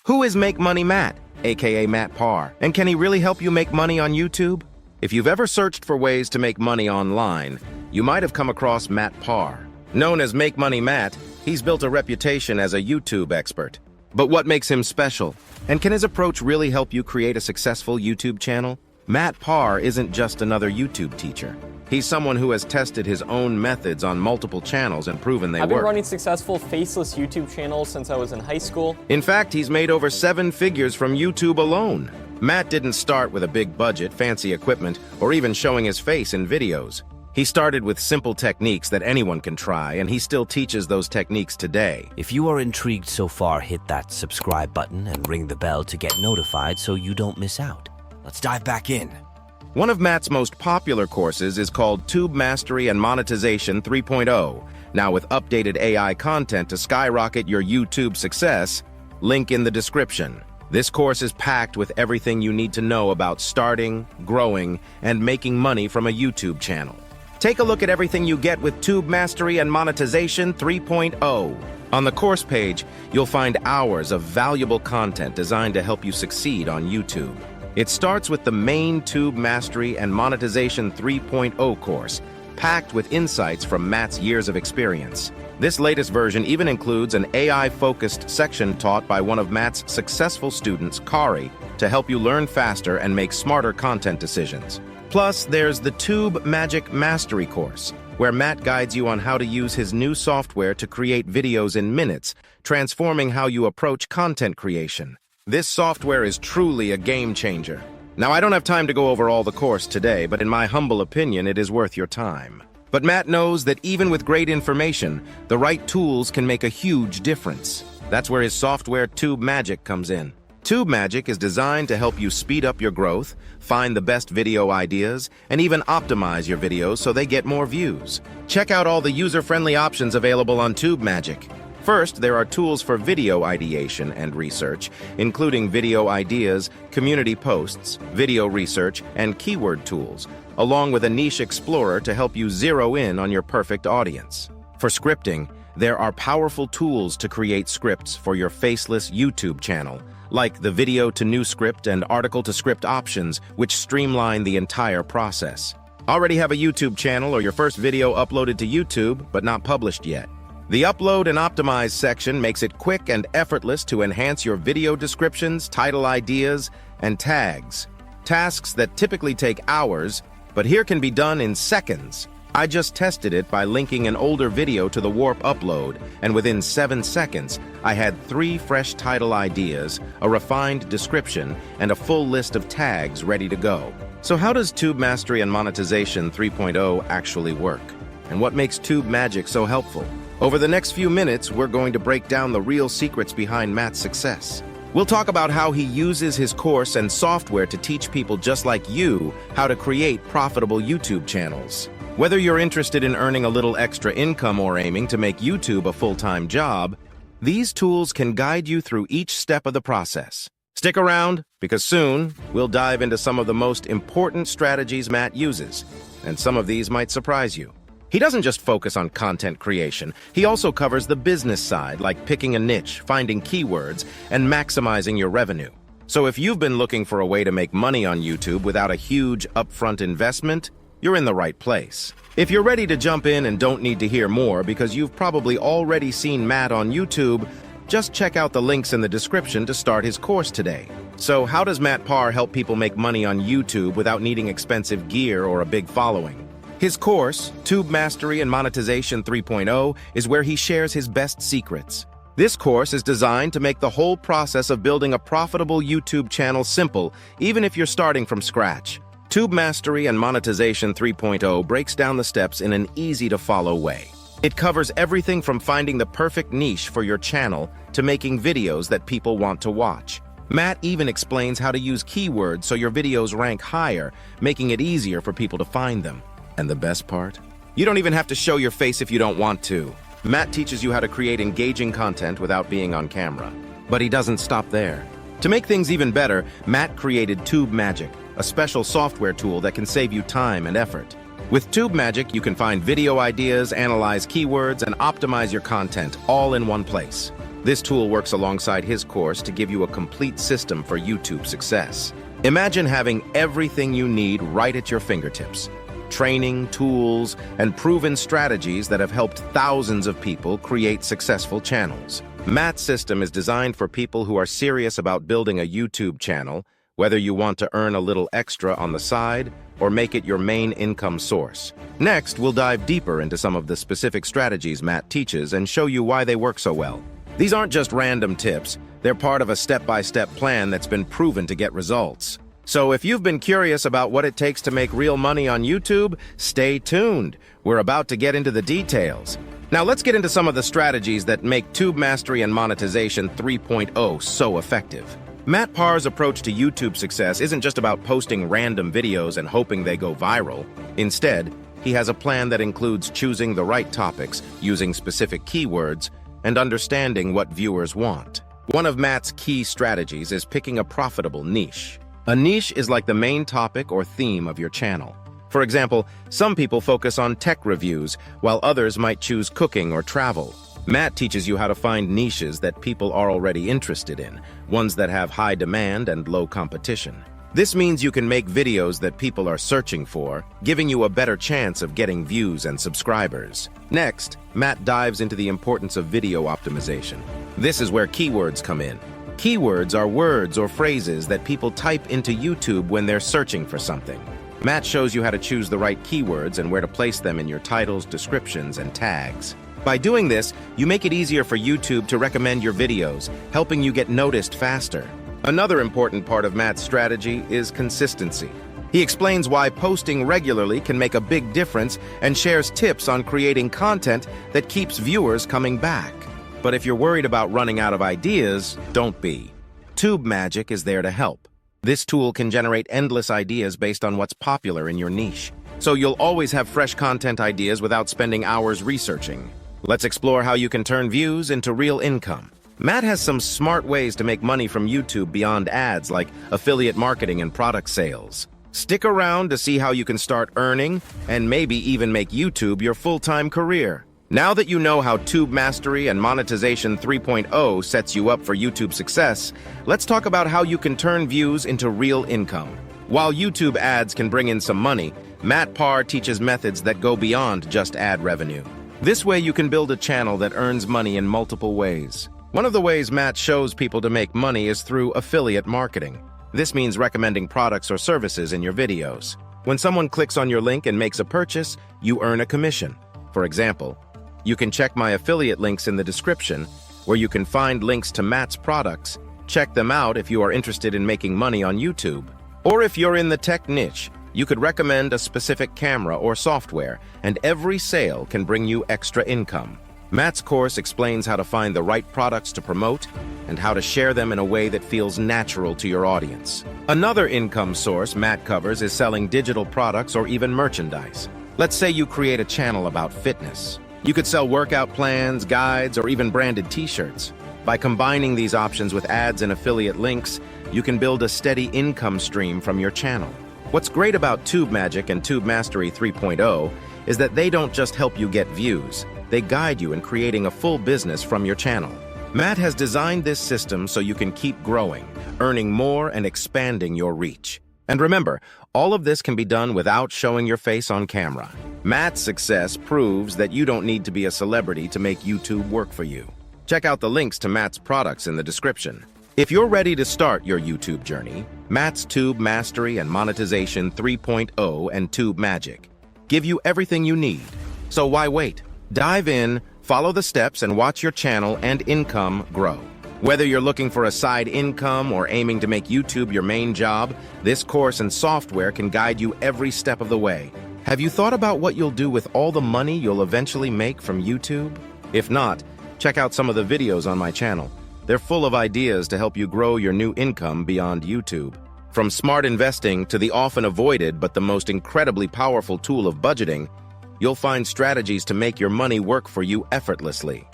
Who is Make Money Matt, aka Matt Parr, and can he really help you make money on YouTube? If you've ever searched for ways to make money online, you might have come across Matt Parr. Known as Make Money Matt, he's built a reputation as a YouTube expert. But what makes him special? And can his approach really help you create a successful YouTube channel? Matt Parr isn't just another YouTube teacher. He's someone who has tested his own methods on multiple channels and proven they work. I've been running successful faceless YouTube channels since I was in high school. In fact, he's made over 7 figures from YouTube alone. Matt didn't start with a big budget, fancy equipment, or even showing his face in videos. He started with simple techniques that anyone can try, and he still teaches those techniques today. If you are intrigued so far, hit that subscribe button and ring the bell to get notified so you don't miss out. Let's dive back in. One of Matt's most popular courses is called Tube Mastery and Monetization 3.0. Now with updated AI content to skyrocket your YouTube success, link in the description. This course is packed with everything you need to know about starting, growing, and making money from a YouTube channel. Take a look at everything you get with Tube Mastery and Monetization 3.0. On the course page, you'll find hours of valuable content designed to help you succeed on YouTube. It starts with the main Tube Mastery and Monetization 3.0 course, packed with insights from Matt's years of experience. This latest version even includes an AI-focused section taught by one of Matt's successful students, Kari, to help you learn faster and make smarter content decisions. Plus, there's the Tube Magic Mastery course, where Matt guides you on how to use his new software to create videos in minutes, transforming how you approach content creation. This software is truly a game changer. Now, I don't have time to go over all the course today, but in my humble opinion, it is worth your time. But Matt knows that even with great information, the right tools can make a huge difference. That's where his software Tube Magic comes in. Tube Magic is designed to help you speed up your growth, find the best video ideas, and even optimize your videos so they get more views. Check out all the user-friendly options available on Tube Magic. First, there are tools for video ideation and research, including video ideas, community posts, video research, and keyword tools, along with a niche explorer to help you zero in on your perfect audience. For scripting, there are powerful tools to create scripts for your faceless YouTube channel, like the video-to-new script and article-to-script options, which streamline the entire process. Already have a YouTube channel or your first video uploaded to YouTube, but not published yet? The Upload and Optimize section makes it quick and effortless to enhance your video descriptions, title ideas, and tags. Tasks that typically take hours, but here can be done in seconds. I just tested it by linking an older video to the Warp upload, and within 7 seconds, I had 3 fresh title ideas, a refined description, and a full list of tags ready to go. So how does Tube Mastery and Monetization 3.0 actually work? And what makes Tube Magic so helpful? Over the next few minutes, we're going to break down the real secrets behind Matt's success. We'll talk about how he uses his course and software to teach people just like you how to create profitable YouTube channels. Whether you're interested in earning a little extra income or aiming to make YouTube a full-time job, these tools can guide you through each step of the process. Stick around, because soon we'll dive into some of the most important strategies Matt uses, and some of these might surprise you. He doesn't just focus on content creation. He also covers the business side, like picking a niche, finding keywords, and maximizing your revenue. So if you've been looking for a way to make money on YouTube without a huge upfront investment, you're in the right place. If you're ready to jump in and don't need to hear more because you've probably already seen Matt on YouTube, just check out the links in the description to start his course today. So how does Matt Parr help people make money on YouTube without needing expensive gear or a big following? His course, Tube Mastery and Monetization 3.0, is where he shares his best secrets. This course is designed to make the whole process of building a profitable YouTube channel simple, even if you're starting from scratch. Tube Mastery and Monetization 3.0 breaks down the steps in an easy-to-follow way. It covers everything from finding the perfect niche for your channel to making videos that people want to watch. Matt even explains how to use keywords so your videos rank higher, making it easier for people to find them. And the best part? You don't even have to show your face if you don't want to. Matt teaches you how to create engaging content without being on camera. But he doesn't stop there. To make things even better, Matt created Tube Magic, a special software tool that can save you time and effort. With Tube Magic, you can find video ideas, analyze keywords, and optimize your content all in one place. This tool works alongside his course to give you a complete system for YouTube success. Imagine having everything you need right at your fingertips. Training, tools, and proven strategies that have helped thousands of people create successful channels. Matt's system is designed for people who are serious about building a YouTube channel, whether you want to earn a little extra on the side or make it your main income source. Next, we'll dive deeper into some of the specific strategies Matt teaches and show you why they work so well. These aren't just random tips, they're part of a step-by-step plan that's been proven to get results. So if you've been curious about what it takes to make real money on YouTube, stay tuned. We're about to get into the details. Now let's get into some of the strategies that make Tube Mastery and Monetization 3.0 so effective. Matt Parr's approach to YouTube success isn't just about posting random videos and hoping they go viral. Instead, he has a plan that includes choosing the right topics, using specific keywords, and understanding what viewers want. One of Matt's key strategies is picking a profitable niche. A niche is like the main topic or theme of your channel. For example, some people focus on tech reviews, while others might choose cooking or travel. Matt teaches you how to find niches that people are already interested in, ones that have high demand and low competition. This means you can make videos that people are searching for, giving you a better chance of getting views and subscribers. Next, Matt dives into the importance of video optimization. This is where keywords come in. Keywords are words or phrases that people type into YouTube when they're searching for something. Matt shows you how to choose the right keywords and where to place them in your titles, descriptions, and tags. By doing this, you make it easier for YouTube to recommend your videos, helping you get noticed faster. Another important part of Matt's strategy is consistency. He explains why posting regularly can make a big difference and shares tips on creating content that keeps viewers coming back. But if you're worried about running out of ideas, don't be. Tube Magic is there to help. This tool can generate endless ideas based on what's popular in your niche. So you'll always have fresh content ideas without spending hours researching. Let's explore how you can turn views into real income. Matt has some smart ways to make money from YouTube beyond ads, like affiliate marketing and product sales. Stick around to see how you can start earning and maybe even make YouTube your full-time career. Now that you know how Tube Mastery and Monetization 3.0 sets you up for YouTube success, let's talk about how you can turn views into real income. While YouTube ads can bring in some money, Matt Parr teaches methods that go beyond just ad revenue. This way you can build a channel that earns money in multiple ways. One of the ways Matt shows people to make money is through affiliate marketing. This means recommending products or services in your videos. When someone clicks on your link and makes a purchase, you earn a commission. For example, you can check my affiliate links in the description, where you can find links to Matt's products. Check them out if you are interested in making money on YouTube. Or if you're in the tech niche, you could recommend a specific camera or software, and every sale can bring you extra income. Matt's course explains how to find the right products to promote and how to share them in a way that feels natural to your audience. Another income source Matt covers is selling digital products or even merchandise. Let's say you create a channel about fitness. You could sell workout plans, guides, or even branded t-shirts. By combining these options with ads and affiliate links, you can build a steady income stream from your channel. What's great about Tube Magic and Tube Mastery 3.0 is that they don't just help you get views, they guide you in creating a full business from your channel. Matt has designed this system so you can keep growing, earning more, and expanding your reach. And remember, all of this can be done without showing your face on camera. Matt's success proves that you don't need to be a celebrity to make YouTube work for you. Check out the links to Matt's products in the description. If you're ready to start your YouTube journey, Matt's Tube Mastery and Monetization 3.0 and Tube Magic give you everything you need. So why wait? Dive in, follow the steps, and watch your channel and income grow. Whether you're looking for a side income or aiming to make YouTube your main job, this course and software can guide you every step of the way. Have you thought about what you'll do with all the money you'll eventually make from YouTube? If not, check out some of the videos on my channel. They're full of ideas to help you grow your new income beyond YouTube. From smart investing to the often avoided but the most incredibly powerful tool of budgeting, you'll find strategies to make your money work for you effortlessly.